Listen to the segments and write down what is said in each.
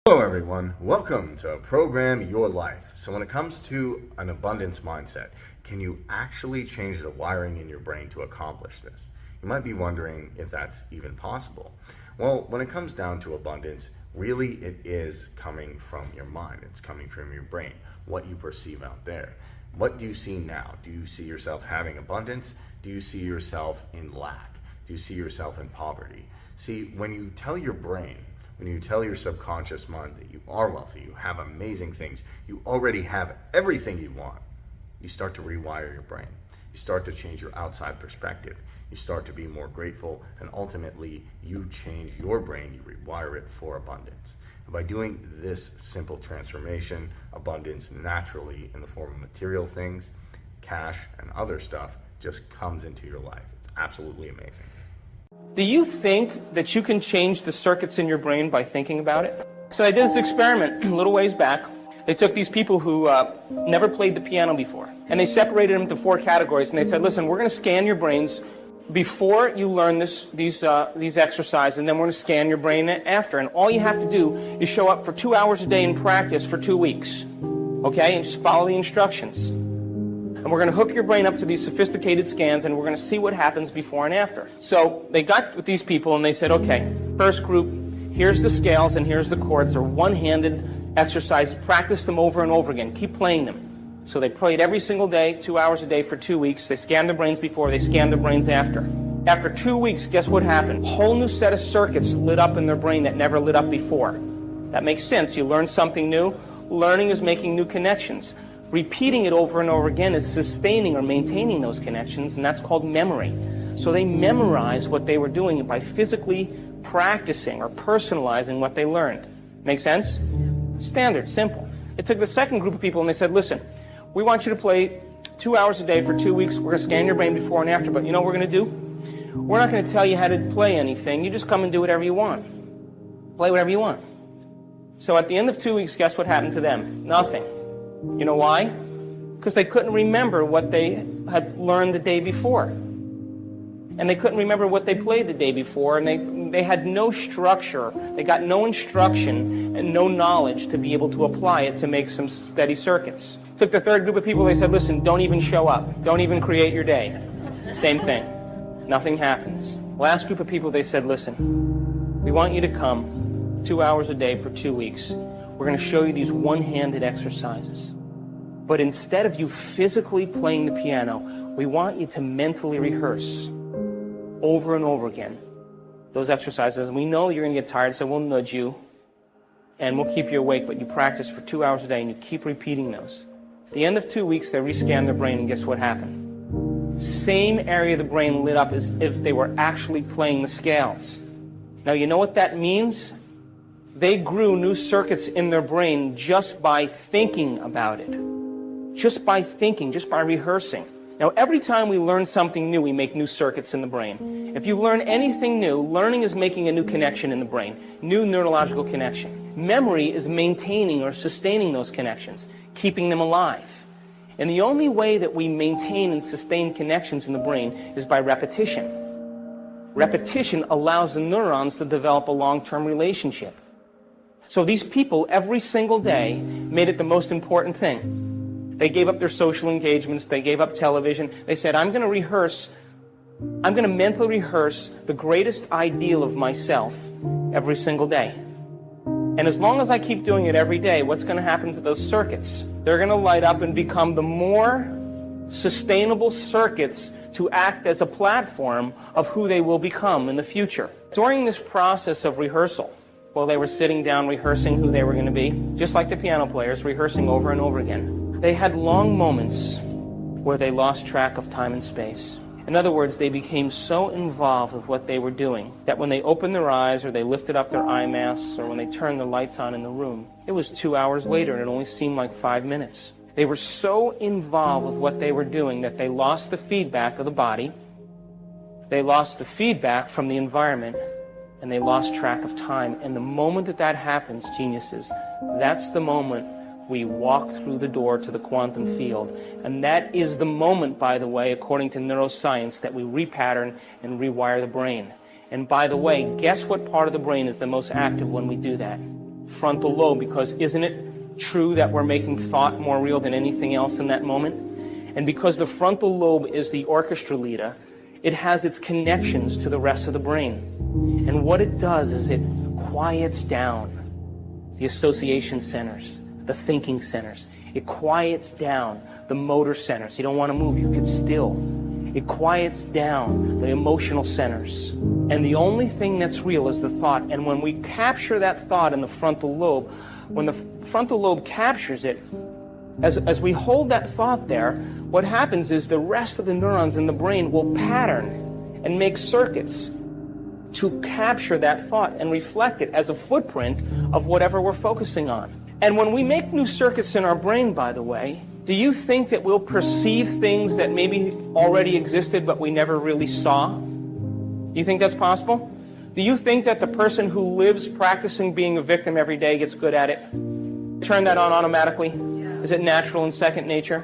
Hello everyone, welcome to Program Your Life. So when it comes to an abundance mindset, can you actually change the wiring in your brain to accomplish this? You might be wondering if that's even possible. Well, when it comes down to abundance, really it is coming from your mind. It's coming from your brain, what you perceive out there. What do you see now? Do you see yourself having abundance? Do you see yourself in lack? Do you see yourself in poverty? See, when you tell your brain, when you tell your subconscious mind that you are wealthy, you have amazing things, you already have everything you want, you start to rewire your brain. You start to change your outside perspective. You start to be more grateful, and ultimately you change your brain, you rewire it for abundance. And by doing this simple transformation, abundance naturally in the form of material things, cash, and other stuff just comes into your life. It's absolutely amazing. Do you think that you can change the circuits in your brain by thinking about it? So I did this experiment a little ways back. They took these people who never played the piano before, and they separated them into 4 categories, and they said, listen, we're going to scan your brains before you learn these exercises, and then we're going to scan your brain after. And all you have to do is show up for 2 hours a day and practice for 2 weeks, okay? And just follow the instructions. And we're going to hook your brain up to these sophisticated scans, and we're going to see what happens before and after. So they got with these people, and they said, okay, first group, here's the scales and here's the chords. They're one-handed exercises. Practice them over and over again. Keep playing them. So they played every single day, 2 hours a day for 2 weeks. They scanned their brains before, they scanned their brains after. After 2 weeks, guess what happened? A whole new set of circuits lit up in their brain that never lit up before. That makes sense. You learn something new. Learning is making new connections. Repeating it over and over again is sustaining or maintaining those connections, and that's called memory. So they memorized what they were doing by physically practicing or personalizing what they learned. Make sense? Standard, simple. They took the second group of people and they said, listen, we want you to play 2 hours a day for 2 weeks. We're going to scan your brain before and after, but you know what we're going to do? We're not going to tell you how to play anything. You just come and do whatever you want. Play whatever you want. So at the end of 2 weeks, guess what happened to them? Nothing. You know why? Because they couldn't remember what they had learned the day before. And they couldn't remember what they played the day before, and they had no structure. They got no instruction and no knowledge to be able to apply it to make some steady circuits. Took the third group of people, they said, listen, don't even show up. Don't even create your day. Same thing. Nothing happens. Last group of people, they said, listen, we want you to come 2 hours a day for 2 weeks. We're going to show you these one-handed exercises. But instead of you physically playing the piano, we want you to mentally rehearse over and over again those exercises. And we know you're going to get tired, so we'll nudge you and we'll keep you awake, but you practice for 2 hours a day and you keep repeating those. At the end of 2 weeks, they rescanned their brain, and guess what happened? Same area of the brain lit up as if they were actually playing the scales. Now, you know what that means? They grew new circuits in their brain just by thinking about it. Just by thinking, just by rehearsing. Now, every time we learn something new, we make new circuits in the brain. If you learn anything new, learning is making a new connection in the brain, new neurological connection. Memory is maintaining or sustaining those connections, keeping them alive. And the only way that we maintain and sustain connections in the brain is by repetition. Repetition allows the neurons to develop a long-term relationship. So these people, every single day, made it the most important thing. They gave up their social engagements. They gave up television. They said, I'm going to mentally rehearse the greatest ideal of myself every single day. And as long as I keep doing it every day, what's going to happen to those circuits? They're going to light up and become the more sustainable circuits to act as a platform of who they will become in the future. During this process of rehearsal, while they were sitting down rehearsing who they were going to be, just like the piano players, rehearsing over and over again, they had long moments where they lost track of time and space. In other words, they became so involved with what they were doing that when they opened their eyes or they lifted up their eye masks or when they turned the lights on in the room, it was 2 hours later and it only seemed like 5 minutes. They were so involved with what they were doing that they lost the feedback of the body, they lost the feedback from the environment, and they lost track of time. And the moment that that happens, geniuses, that's the moment we walk through the door to the quantum field. And that is the moment, by the way, according to neuroscience, that we repattern and rewire the brain. And by the way, guess what part of the brain is the most active when we do that? frontal lobe, because isn't it true that we're making thought more real than anything else in that moment? And because the frontal lobe is the orchestra leader, it has its connections to the rest of the brain. And what it does is it quiets down the association centers, the thinking centers. It quiets down the motor centers. You don't want to move, you get still. It quiets down the emotional centers. And the only thing that's real is the thought. And when we capture that thought in the frontal lobe, when the frontal lobe captures it, as we hold that thought there, what happens is the rest of the neurons in the brain will pattern and make circuits to capture that thought and reflect it as a footprint of whatever we're focusing on. And when we make new circuits in our brain, by the way, do you think that we'll perceive things that maybe already existed but we never really saw? Do you think that's possible? Do you think that the person who lives practicing being a victim every day gets good at it? Turn that on automatically? Yeah. Is it natural and second nature?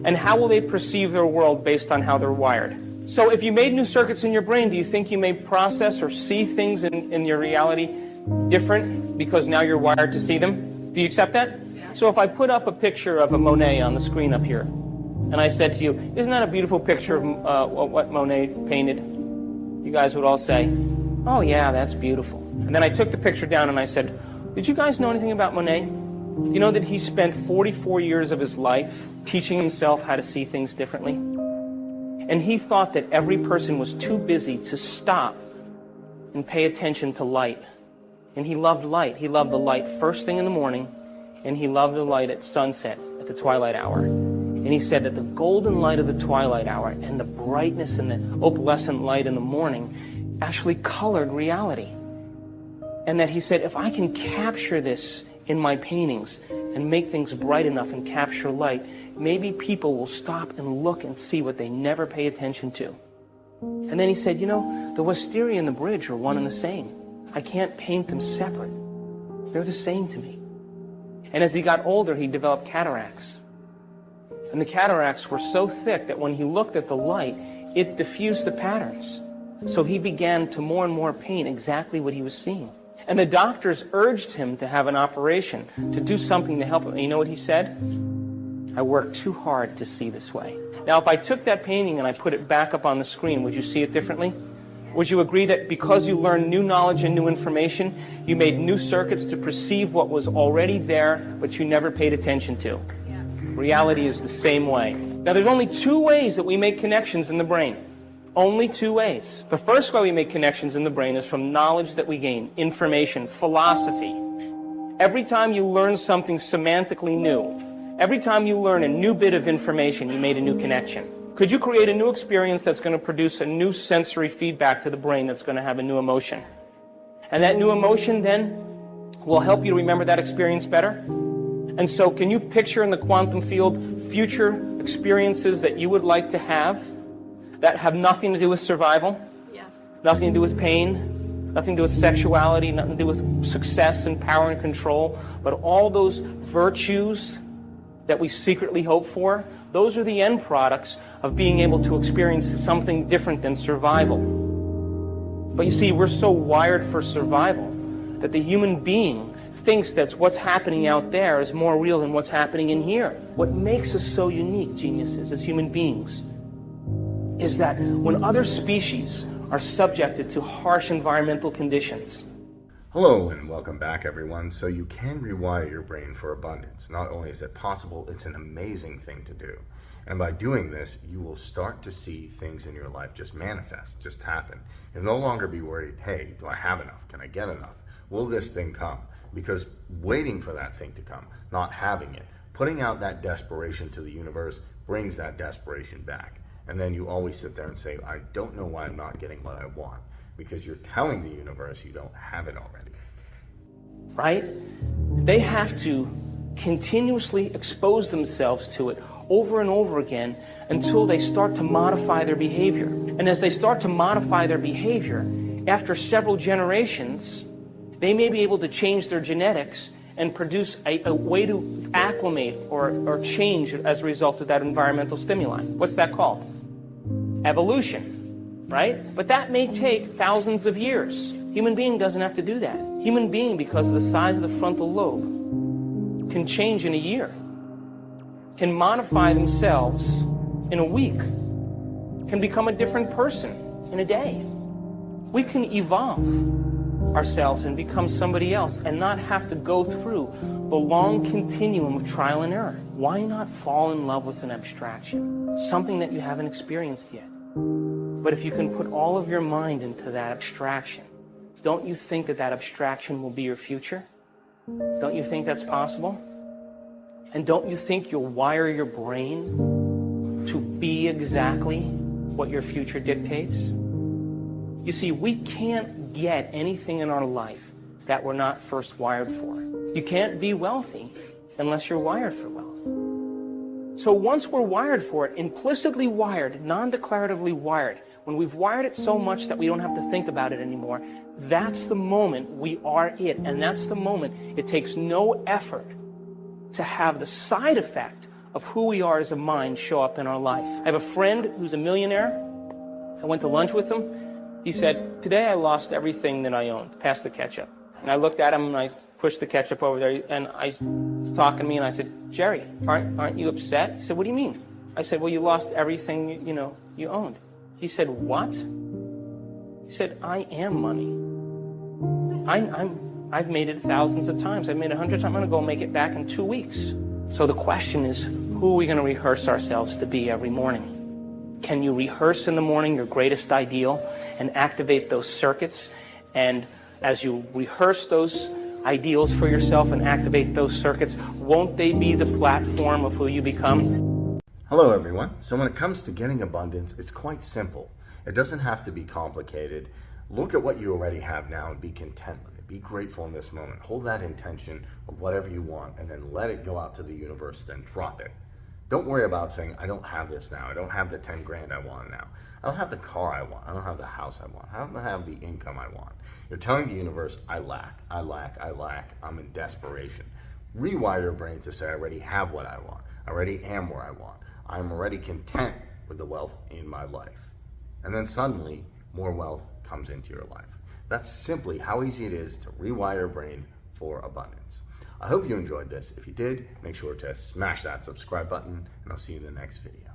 And how will they perceive their world based on how they're wired? So if you made new circuits in your brain, do you think you may process or see things in your reality different because now you're wired to see them? Do you accept that? Yeah. So if I put up a picture of a Monet on the screen up here, and I said to you, isn't that a beautiful picture of what Monet painted? You guys would all say, oh yeah, that's beautiful. And then I took the picture down and I said, did you guys know anything about Monet? Do you know that he spent 44 years of his life teaching himself how to see things differently? And he thought that every person was too busy to stop and pay attention to light. And he loved light. He loved the light first thing in the morning, and he loved the light at sunset, at the twilight hour. And he said that the golden light of the twilight hour and the brightness and the opalescent light in the morning actually colored reality. And that he said, if I can capture this in my paintings and make things bright enough and capture light, maybe people will stop and look and see what they never pay attention to. And then he said, you know, the wisteria and the bridge are one and the same. I can't paint them separate. They're the same to me. And as he got older, he developed cataracts. And the cataracts were so thick that when he looked at the light, it diffused the patterns. So he began to more and more paint exactly what he was seeing. And the doctors urged him to have an operation, to do something to help him. And you know what he said? I worked too hard to see this way. Now, if I took that painting and I put it back up on the screen, would you see it differently? Would you agree that because you learned new knowledge and new information, you made new circuits to perceive what was already there, but you never paid attention to? Yeah. Reality is the same way. Now, there's only two ways that we make connections in the brain. Only two ways. The first way we make connections in the brain is from knowledge that we gain, information, philosophy. Every time you learn something semantically new, every time you learn a new bit of information, you made a new connection. Could you create a new experience that's going to produce a new sensory feedback to the brain that's going to have a new emotion? And that new emotion then will help you remember that experience better? And so can you picture in the quantum field future experiences that you would like to have that have nothing to do with survival? Yeah. Nothing to do with pain, nothing to do with sexuality, nothing to do with success and power and control, but all those virtues that we secretly hope for, those are the end products of being able to experience something different than survival. But you see, we're so wired for survival that the human being thinks that what's happening out there is more real than what's happening in here. What makes us so unique, geniuses, as human beings, is that when other species are subjected to harsh environmental conditions. Hello and welcome back, everyone. So you can rewire your brain for abundance. Not only is it possible, it's an amazing thing to do. And by doing this, you will start to see things in your life just manifest, just happen. You'll no longer be worried, hey, do I have enough? Can I get enough? Will this thing come? Because waiting for that thing to come, not having it, putting out that desperation to the universe brings that desperation back. And then you always sit there and say, I don't know why I'm not getting what I want. Because you're telling the universe you don't have it already. Right? They have to continuously expose themselves to it over and over again until they start to modify their behavior. And as they start to modify their behavior, after several generations, they may be able to change their genetics and produce a way to acclimate or change as a result of that environmental stimuli. What's that called? Evolution. Right? But that may take thousands of years. Human being doesn't have to do that. Human being, because of the size of the frontal lobe, can change in a year, can modify themselves in a week, can become a different person in a day. We can evolve ourselves and become somebody else and not have to go through the long continuum of trial and error. Why not fall in love with an abstraction, something that you haven't experienced yet? But if you can put all of your mind into that abstraction, don't you think that that abstraction will be your future? Don't you think that's possible? And don't you think you'll wire your brain to be exactly what your future dictates? You see, we can't get anything in our life that we're not first wired for. You can't be wealthy unless you're wired for wealth. So once we're wired for it, implicitly wired, non-declaratively wired, when we've wired it so much that we don't have to think about it anymore, that's the moment we are it. And that's the moment it takes no effort to have the side effect of who we are as a mind show up in our life. I have a friend who's a millionaire. I went to lunch with him. He said, today I lost everything that I owned. Pass the ketchup. And I looked at him and I pushed the ketchup over there. And he was talking to me and I said, Jerry, aren't you upset? He said, what do you mean? I said, well, you lost everything, you owned. He said, what? He said, I am money. I've made it thousands of times. I've made it 100 times. I'm going to go make it back in 2 weeks. So the question is, who are we going to rehearse ourselves to be every morning? Can you rehearse in the morning your greatest ideal and activate those circuits? And as you rehearse those ideals for yourself and activate those circuits, won't they be the platform of who you become? Hello everyone. So when it comes to getting abundance, it's quite simple. It doesn't have to be complicated. Look at what you already have now and be content with it. Be grateful in this moment. Hold that intention of whatever you want and then let it go out to the universe, then drop it. Don't worry about saying, I don't have this now. I don't have the 10 grand I want now. I don't have the car I want. I don't have the house I want. I don't have the income I want. You're telling the universe, I lack. I'm in desperation. Rewire your brain to say, I already have what I want. I already am where I want. I'm already content with the wealth in my life. And then suddenly, more wealth comes into your life. That's simply how easy it is to rewire your brain for abundance. I hope you enjoyed this. If you did, make sure to smash that subscribe button, and I'll see you in the next video.